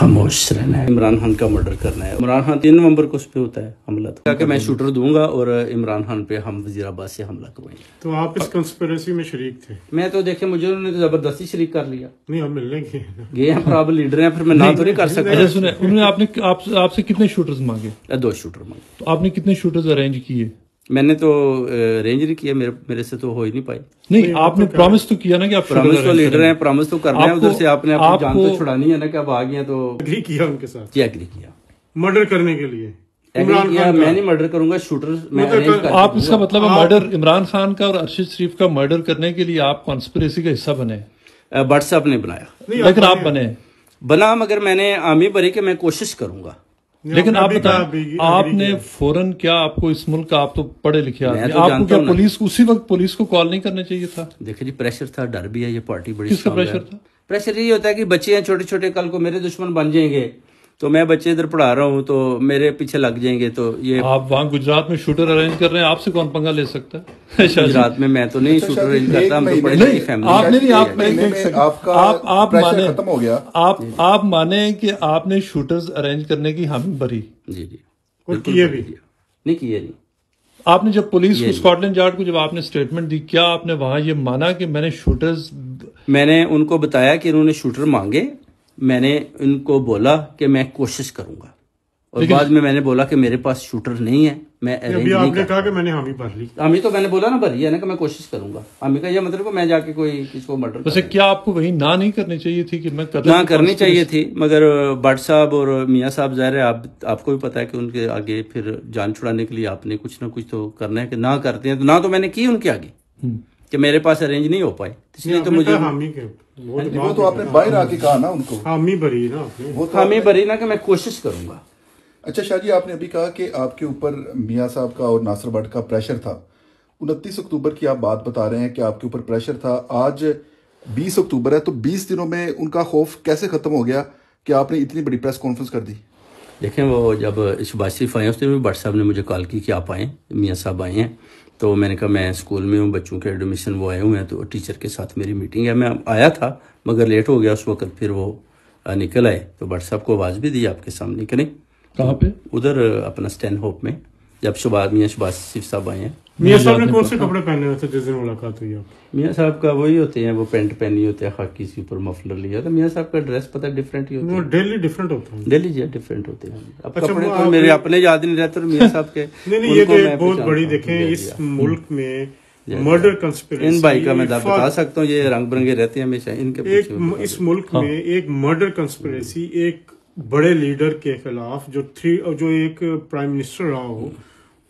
خاموش رہنا ہے. عمران خان کا مرڈر کرنا ہے. عمران خان 3 نومبر کو اس پہ ہوتا ہے حملہ, تو کہ میں شوٹر دوں گا اور عمران خان پہ ہم وزیر آباد سے حملہ کروائیں گے. تو آپ اس کنسپیریسی میں شریک تھے؟ میں تو دیکھیں مجھے انہوں نے تو زبردستی شریک کر لیا. نہیں ہم ملنے گئے ہیں پرابل لیڈر ہیں, پھر میں نہ تو نہیں کر سکتا. انہوں نے آپ سے کتنے شوٹرز مانگے؟ 2 شوٹر مانگے. تو آپ نے کتنے شوٹرز ارینج کیے؟ میں نے تو ارینج نہیں کیا, میرے سے تو ہو ہی نہیں پائی. نہیں آپ نے پرومس تو کیا نا کہ آپ پرومس تو لیڈر ہیں, پرومس تو کرنا ہے. ادھر سے آپ نے اپنی جان تو چھڑانی ہے نا کہ اب آ گئے تو اگری کیا ان کے ساتھ؟ جی ایگری کیا مرڈر کرنے کے لیے. میں نہیں مرڈر کروں گا, شوٹر میں ارینج کر. آپ اس کا مطلب ہے مرڈر عمران خان کا اور ارشد شریف کا مرڈر کرنے کے لیے آپ کانسپریسی کا حصہ بنے؟ بٹ صاحب نے بنایا, لیکن آپ بنا مگر میں نے عامی بری کہ میں کوشش کروں گا. لیکن آپ بتائیں, آپ نے فوراً کیا, آپ کو اس ملک کا, آپ تو پڑھے لکھے آدمی, آپ کو کیا پولیس اسی وقت پولیس کو کال نہیں کرنا چاہیے تھا؟ دیکھیں جی پریشر تھا, ڈر بھی ہے, یہ پارٹی بڑی. کس کا پریشر تھا؟ پریشر یہ ہوتا ہے کہ بچے ہیں چھوٹے چھوٹے, کل کو میرے دشمن بن جائیں گے, تو میں بچے ادھر پڑھا رہا ہوں تو میرے پیچھے لگ جائیں گے. تو یہ آپ وہاں گجرات میں شوٹر ارینج کر رہے ہیں, آپ سے کون پنگا لے سکتا ہے؟ گجرات میں تو نہیں شوٹر ارینج کرتا, ہم تو بڑی بڑی فیملی. آپ نے نہیں, آپ مانیں کہ آپ نے شوٹرز ارینج کرنے کی حامی بھری؟ جی جی کیے بھی نہیں کیے نہیں. آپ نے جب پولیس کو اسکاٹ یارڈ کو جب آپ نے اسٹیٹمنٹ دی, کیا آپ نے وہاں یہ مانا کہ میں نے شوٹرز, میں نے ان کو بتایا کہ انہوں نے شوٹر مانگے, میں نے ان کو بولا کہ میں کوشش کروں گا, اور بعد میں نے بولا کہ میرے پاس شوٹر نہیں ہے, میں ارینج نہیں کرتا. کہا کہ میں نے حامی بھر لی. حامی تو میں نے بولا نا بھری ہے نا کہ میں کوشش کروں گا. حامی کا یہ مطلب میں جا کے کوئی کس کو مرڈر. ویسے کیا آپ کو وہی نہ نہیں کرنی چاہیے تھی کہ میں نہ کرنی چاہیے تھی, مگر بٹ صاحب اور میاں صاحب ظاہر ہے آپ کو بھی پتا ہے کہ ان کے آگے پھر جان چھڑانے کے لیے آپ نے کچھ نہ کچھ تو کرنا ہے, کہ نہ کرتے ہیں تو نہ تو میں نے کی ان کے آگے کہ میرے پاس ارینج نہیں ہو پائے, اس لیے تو مجھے وہ تو آپ نے باہر آ کے کہا نا ان کو, حامی بری نا, حامی بری نا کہ میں کوشش کروں گا. اچھا شاہ جی, آپ نے ابھی کہا کہ آپ کے اوپر میاں صاحب کا اور ناصر بٹ کا پریشر تھا. 29 اکتوبر کی آپ بات بتا رہے ہیں کہ آپ کے اوپر پریشر تھا. آج 20 اکتوبر ہے, تو 20 دنوں میں ان کا خوف کیسے ختم ہو گیا کہ آپ نے اتنی بڑی پریس کانفرنس کر دی؟ دیکھیں وہ جب شہباز شریف آئے اس دن بٹ صاحب نے مجھے کال کی کہ آپ آئیں, میاں صاحب آئے ہیں. تو میں نے کہا میں اسکول میں ہوں, بچوں کے ایڈمیشن وہ آئے ہوئے ہیں, تو ٹیچر کے ساتھ میری میٹنگ ہے. میں آیا تھا مگر لیٹ ہو گیا اس وقت, پھر وہ نکل آئے. تو بٹ صاحب کو آواز بھی دی آپ کے سامنے کہ نہیں. کہاں پہ؟ ادھر اپنا اسٹین ہوپ میں, جب میاں شہباز شریف صاحب آئے ہیں. میاں صاحب نے کون سے کپڑے پہنے ہوئے تھے جس دن ملاقات ہوئی آپ؟ میاں صاحب کا وہی ہوتے ہیں, وہ پینٹ پہنی ہوتے ہیں, خاکی سی اوپر مفلر لیا تھا. میاں صاحب کا ڈریس پتہ ڈفرینٹ ہی ہوتا ہے, ڈیلی ڈفرینٹ ہوتا ہے. ڈیلی جی ڈفرینٹ ہوتے ہیں. اب کپڑے تو میرے اپنے یاد نہیں رہتے, میاں صاحب کے. نہیں یہ تو بہت بڑی, دیکھیں اس ملک میں مرڈر کنسپیریسی, ان بھائی کا میں بتا سکتا ہوں, یہ رنگ برنگے رہتے ہیں ہمیشہ ان کے. اس ملک میں ایک مرڈر کنسپیریسی ایک بڑے لیڈر کے خلاف, جو ایک پرائم منسٹر رہا ہو,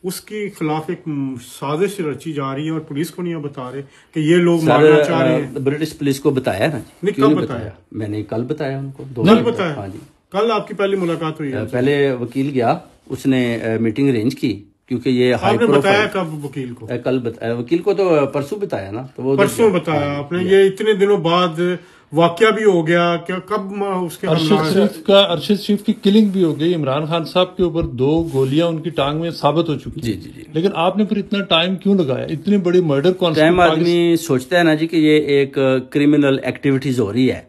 اس کے خلاف ایک سازش رچی جا رہی ہے, اور پولیس کو نہیں بتا رہے کہ یہ لوگ مارنا چاہ رہے ہیں. برٹش پولیس کو بتایا نا جی. کب بتایا؟ میں نے کل بتایا ان کو. کل بتایا؟ ہاں جی, کل آپ کی پہلی ملاقات ہوئی ہے. پہلے وکیل گیا, اس نے میٹنگ ارینج کی, کیونکہ یہ آپ نے بتایا کب وکیل کو؟ کل بتایا وکیل کو, تو پرسوں بتایا نا. تو وہ پرسوں بتایا آپ نے. یہ اتنے دنوں بعد واقعہ بھی ہو گیا, کیا کب اس کے ارشد شریف کی کلنگ بھی ہو گئی. عمران خان صاحب کے اوپر 2 گولیاں ان کی ٹانگ میں ثابت ہو چکی. جی جی جی. لیکن آپ نے پھر اتنا ٹائم کیوں لگایا, اتنی بڑی مرڈر ٹائم آدمی سوچتا ہے نا جی کہ یہ ایک کرمنل ایکٹیویٹیز ہو رہی ہے,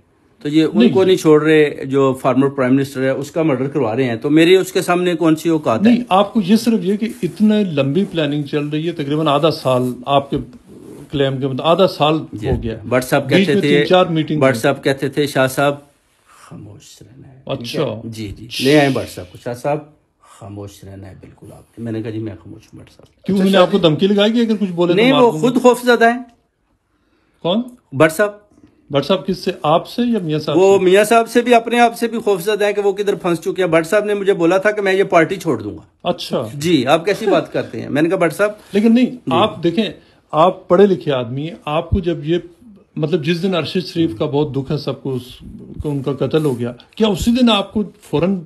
تو یہ ان کو نہیں چھوڑ رہے. جو فارمر پرائم منسٹر ہے اس کا مرڈر کروا رہے ہیں, تو میری اس کے سامنے کون سی اوقات ہے؟ نہیں, آپ کو یہ صرف یہ کہ اتنا لمبی پلاننگ چل رہی ہے, تقریباً آدھا سال آپ کے کلیم کے مطابق آدھا سال ہو گیا. بٹ صاحب کہتے تھے, بٹ صاحب کہتے تھے شاہ صاحب خاموش رہنا ہے. اچھا جی جی, لے آئے بٹ صاحب کو, شاہ صاحب خاموش رہنا ہے بالکل آپ. میں نے کہا جی میں خاموش ہوں بٹ صاحب. کیوں, انہوں نے آپ کو دھمکی لگائی کہ اگر کچھ بولے؟ نہیں, وہ خود خوف زدہ ہیں. کون؟ بٹ صاحب. بٹ صاحب کس سے, آپ سے یا میاں صاحب؟ وہ میاں صاحب سے بھی, اپنے آپ سے بھی خوف زدہ ہے کہ وہ کدھر پھنس چکے ہیں. بٹ صاحب نے مجھے بولا تھا کہ میں یہ پارٹی چھوڑ دوں گا. اچھا جی, آپ کیسی بات کرتے ہیں. میں نے کہا بٹ صاحب لیکن نہیں, آپ دیکھیں آپ پڑھے لکھے آدمی ہیں, آپ کو جب یہ مطلب جس دن ارشد شریف کا بہت دکھ ہے سب کو, ان کا قتل ہو گیا, کیا اسی دن آپ کو فوراً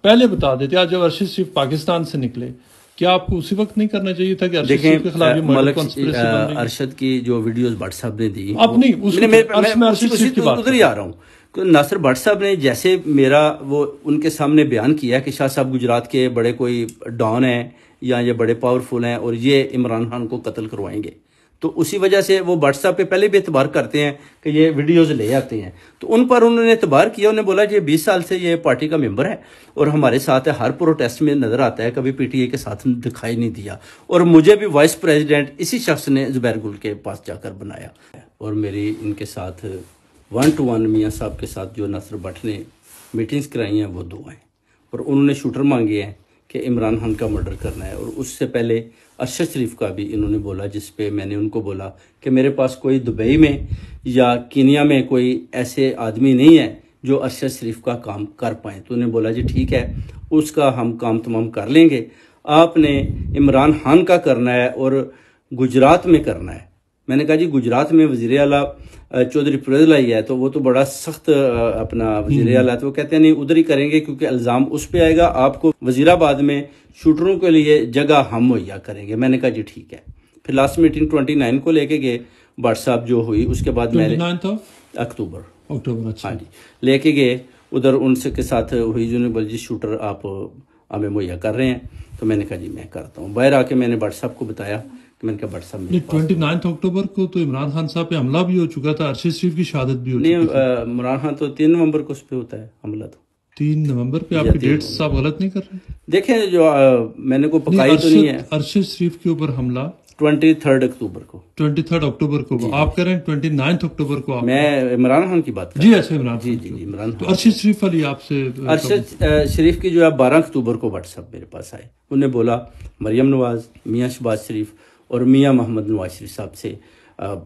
پہلے بتا دیتے؟ آج جب ارشد شریف پاکستان سے نکلے, کیا آپ کو اسی وقت نہیں کرنا چاہیے تھا کہ ارشد شریف کے خلاف ارشد کی جو ویڈیوز بٹ صاحب نے دی, اب نہیں ادھر ہی آ رہا ہوں. ناصر بٹ صاحب نے جیسے میرا وہ ان کے سامنے بیان کیا کہ شاہ صاحب گجرات کے بڑے کوئی ڈان ہیں یا یہ بڑے پاورفل ہیں اور یہ عمران خان کو قتل کروائیں گے, تو اسی وجہ سے وہ واٹس ایپ پہ پہلے بھی اعتبار کرتے ہیں کہ یہ ویڈیوز لے آتے ہیں، تو ان پر انہوں نے اعتبار کیا، انہوں نے بولا یہ 20 سال سے یہ پارٹی کا ممبر ہے اور ہمارے ساتھ ہر پروٹیسٹ میں نظر آتا ہے، کبھی پی ٹی اے کے ساتھ دکھائی نہیں دیا، اور مجھے بھی وائس پریزیڈنٹ اسی شخص نے زبیر گل کے پاس جا کر بنایا، اور میری ان کے ساتھ 1 to 1 میاں صاحب کے ساتھ جو ناصر بٹ نے میٹنگز کرائی ہیں وہ 2 ہیں، اور انہوں نے شوٹر مانگے ہیں کہ عمران خان کا مرڈر کرنا ہے، اور اس سے پہلے ارشد شریف کا بھی انہوں نے بولا، جس پہ میں نے ان کو بولا کہ میرے پاس کوئی دبئی میں یا کینیا میں کوئی ایسے آدمی نہیں ہے جو ارشد شریف کا کام کر پائیں، تو انہوں نے بولا جی ٹھیک ہے اس کا ہم کام تمام کر لیں گے، آپ نے عمران خان کا کرنا ہے اور گجرات میں کرنا ہے۔ میں نے کہا جی گجرات میں وزیر اعلیٰ چودھری پرویز لائی ہے تو وہ تو بڑا سخت اپنا وزیر اعلیٰ، تو وہ کہتے ہیں نہیں ادھر ہی کریں گے کیونکہ الزام اس پہ آئے گا، آپ کو وزیر آباد میں شوٹروں کے لیے جگہ ہم مہیا کریں گے۔ میں نے کہا جی ٹھیک ہے۔ پھر لاسٹ میٹنگ 29 کو لے کے گئے، بٹ صاحب جو ہوئی اس کے بعد میں اکتوبر ہاں جی لے کے گئے ادھر، ان سے کے ساتھ ہوئی، جو نے بول جی شوٹر آپ ہمیں مہیا کر رہے ہیں، تو میں نے کہا جی میں کرتا ہوں۔ باہر آ کے میں نے بٹ صاحب کو بتایا، میں نے کہا بٹ صاحب 29 اکتوبر کو تو عمران خان صاحب پہ حملہ بھی ہو چکا تھا، ارشد شریف کی شہادت بھی ہو چکی نہیں، عمران خان تو 3 نومبر کو اس پہ ہوتا ہے حملہ، تو 3 نومبر پہ۔ آپ کی ڈیٹ صاحب غلط نہیں کر رہے؟ دیکھیں جو میں نے کوئی پکائی تو نہیں ہے، ارشد شریف کے اوپر حملہ 23 اکتوبر کو، 23 اکتوبر کو آپ کہہ رہے ہیں 29 اکتوبر کو آپ؟ میں عمران خان کی بات کر جی اچھا عمران جی عمران تو ارشد شریف والی آپ سے ارشد شریف کی جو ہے 12 اکتوبر کو واٹس ایپ میرے پاس آئے، انہوں نے بولا مریم نواز، میاں شہباز شریف اور میاں محمد نواز شریف صاحب سے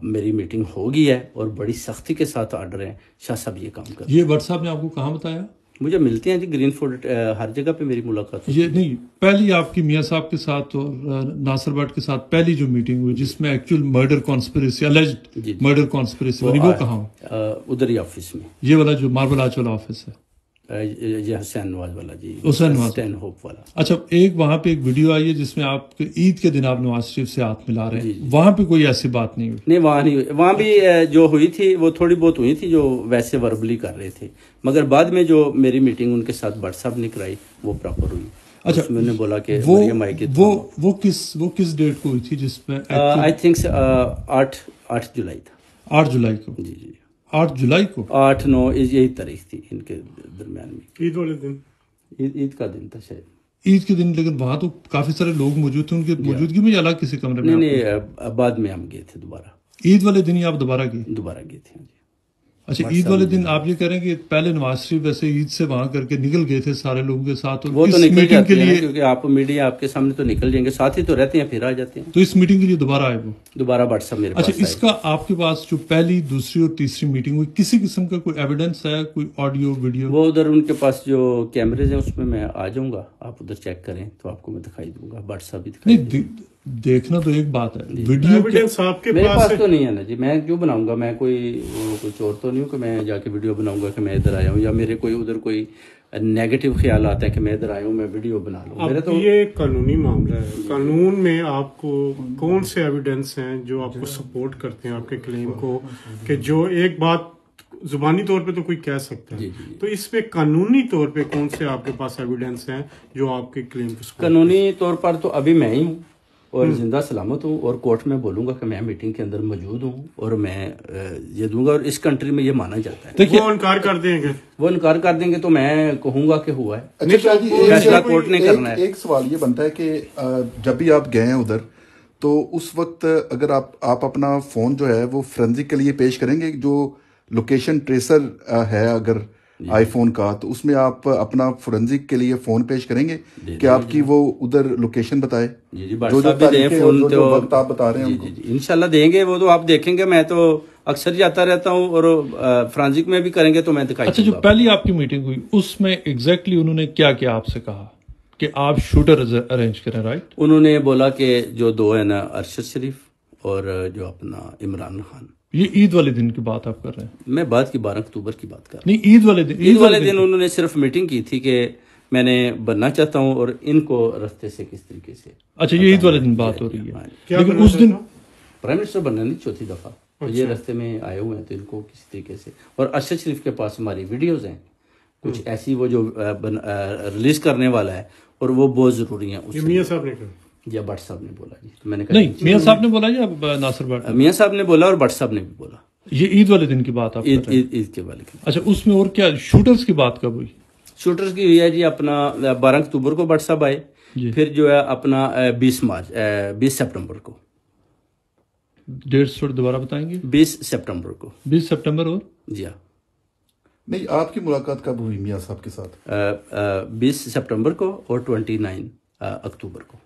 میری میٹنگ ہو گئی ہے اور بڑی سختی کے ساتھ آرڈر ہیں، شاہ صاحب یہ کام کر۔ یہ بٹ صاحب نے آپ کو کہاں بتایا؟ مجھے ملتے ہیں جی گرین فورٹ، ہر جگہ پہ میری ملاقات یہ نہیں، پہلی آپ کی میاں صاحب کے ساتھ اور ناصر بٹ کے ساتھ پہلی جو میٹنگ ہوئی جس میں actual murder conspiracy, الیجڈ murder conspiracy والی، وہ کہاں؟ ادھر ہی آفس میں، یہ والا جو ماربل آرچ والا آفس ہے، یہ حسین نواز والا جی، حسین نواز اسٹین ہوپ والا۔ اچھا، ایک وہاں پہ ایک ویڈیو آئی ہے جس میں آپ عید کے دن آپ نواز شریف سے ہاتھ ملا رہے ہیں، وہاں پہ کوئی ایسی بات نہیں ہوئی؟ نہیں وہاں نہیں ہوئی، وہاں بھی جو ہوئی تھی وہ تھوڑی بہت ہوئی تھی جو ویسے وربلی کر رہے تھے، مگر بعد میں جو میری میٹنگ ان کے ساتھ بٹ صاحب نے کرائی وہ پراپر ہوئی۔ اچھا، میں نے بولا کہ مریم آئی کی وہ کس ڈیٹ کو ہوئی تھی جس میں؟ آئی تھنک 8 جولائی تھا، 8 جولائی کو۔ جی جی 8 جولائی کو، 8-9 یہی تاریخ تھی ان کے درمیان میں، عید والے دن، عید کا دن تھا شاید، عید کے دن، لیکن وہاں تو کافی سارے لوگ موجود تھے، ان کی موجودگی میں الگ کسی کمرے میں؟ نہیں بعد میں ہم گئے تھے دوبارہ، عید والے دن ہی آپ دوبارہ گئے؟ دوبارہ گئے تھے۔ اچھا، عید والے دن آپ یہ کہہ رہے ہیں کہ پہلے نواز شریف ویسے عید سے وہاں کر کے نکل گئے تھے سارے لوگوں کے ساتھ، اور وہ تو اس نکل میٹنگ جاتے کے ہیں لیے، کیونکہ آپ میڈیا آپ کے سامنے تو نکل جائیں گے، ساتھ ہی تو رہتے ہیں، پھر آ جاتے ہیں، تو اس میٹنگ کے لیے دوبارہ آئے وہ دوبارہ بٹ صاحب میرے پاس اچھا، اس کا آپ کے پاس جو پہلی، دوسری اور تیسری میٹنگ ہوئی، کسی قسم کا کوئی ایویڈنس ہے، کوئی آڈیو ویڈیو؟ وہ ادھر ان کے پاس جو کیمریز ہیں اس میں آ جاؤں گا، آپ ادھر چیک کریں تو آپ کو میں دکھائی دوں گا، بٹ صاحب بھی دکھائی نہیں، دیکھنا تو ایک بات ہے، ویڈیو ایویڈنس آپ کے میرے پاس پاس تو نہیں ہے نا جی، میں کیوں بناؤں گا، میں کوئی چور تو نہیں ہوں کہ میں جا کے ویڈیو بناؤں گا کہ میں ادھر آیا ہوں، یا میرے کوئی ادھر کوئی نیگیٹو خیال آتا ہے کہ میں ادھر آیا ہوں میں ویڈیو بنا لوں۔ میرا تو یہ قانونی معاملہ ہے، قانون میں آپ کو کون سے ایویڈنس ہیں جو آپ کو سپورٹ کرتے ہیں آپ کے کلیم کو، کہ جو ایک بات زبانی طور پہ تو کوئی کہہ سکتا ہے، تو اس پہ قانونی طور پہ کون سے آپ کے پاس ایویڈنس ہیں جو آپ کے کلیم کو سپورٹ؟ قانونی طور پر تو ابھی میں ہی ہوں اور زندہ سلامت ہوں، اور کورٹ میں بولوں گا کہ میں میٹنگ کے اندر موجود ہوں اور میں یہ دوں گا، اور اس کنٹری میں یہ مانا جاتا ہے۔ وہ انکار کر دیں گے، وہ انکار کر دیں گے تو میں کہوں گا کہ ہوا ہے، اچھا شاہ جی، فیصلہ کورٹ نے کرنا ہے۔ ایک سوال یہ بنتا ہے کہ جب بھی آپ گئے ہیں ادھر تو اس وقت اگر آپ اپنا فون جو ہے وہ فرینزک کے لیے پیش کریں گے، جو لوکیشن ٹریسر ہے اگر آئی فون کا، تو اس میں آپ اپنا فورنزک کے لیے فون پیش کریں گے کہ آپ کی وہ ادھر لوکیشن بتائے، جو وقت آپ بتا رہے ہیں؟ جی انشاءاللہ دیں گے، وہ تو آپ دیکھیں گے، میں تو اکثر جاتا رہتا ہوں، اور فرانزک میں بھی کریں گے تو میں دکھائی۔ اچھا، جو پہلی آپ کی میٹنگ ہوئی اس میں ایگزیکٹلی انہوں نے کیا کیا آپ سے کہا کہ آپ شوٹر ارینج کریں، رائٹ؟ انہوں نے بولا کہ جو 2 ہیں نا، ارشد شریف اور جو اپنا عمران خان۔ یہ عید والے دن کی بات آپ کر رہے ہیں؟ میں بعد کی 12 اکتوبر کی بات کر رہا ہوں۔ نہیں، عید والے دن، عید والے دن انہوں نے صرف میٹنگ کی تھی کہ میں نے بننا چاہتا ہوں اور ان کو رستے سے کس طریقے سے۔ اچھا، یہ عید والے دن بات ہو رہی ہے، لیکن اس دن پرائم منسٹر بننا نہیں، 4تھی دفعہ یہ رستے میں آئے ہوئے ہیں، تو ان کو کسی طریقے سے، اور ارشد شریف کے پاس ہماری ویڈیوز ہیں کچھ ایسی وہ جو ریلیز کرنے والا ہے، اور وہ بہت ضروری ہیں۔ میاں صاحب نے کہا یا بٹ صاحب نے بولا جی. تو میں نے کہا نہیں میاں صاحب نے بولا یا ناصر بٹ؟ میاں صاحب نے بولا اور بٹ صاحب نے بھی بولا. یہ عید والے دن کی بات آپ کر رہے ہیں؟ عید کے والے. اچھا اس میں اور کیا شوٹرز کی بات کب ہوئی؟ شوٹرز کی ہوئی ہے جی اپنا 12 اکتوبر کو بٹ صاحب آئے جی. پھر جو ہے اپنا 20 سپٹمبر کو. ڈیٹس تھوڑی دوبارہ بتائیں گے؟ 20 سپٹمبر کو. 20 سپٹمبر اور جی ہاں. نہیں آپ کی ملاقات کب ہوئی میاں صاحب کے ساتھ؟ 20 سپٹمبر کو اور 29 اکتوبر کو.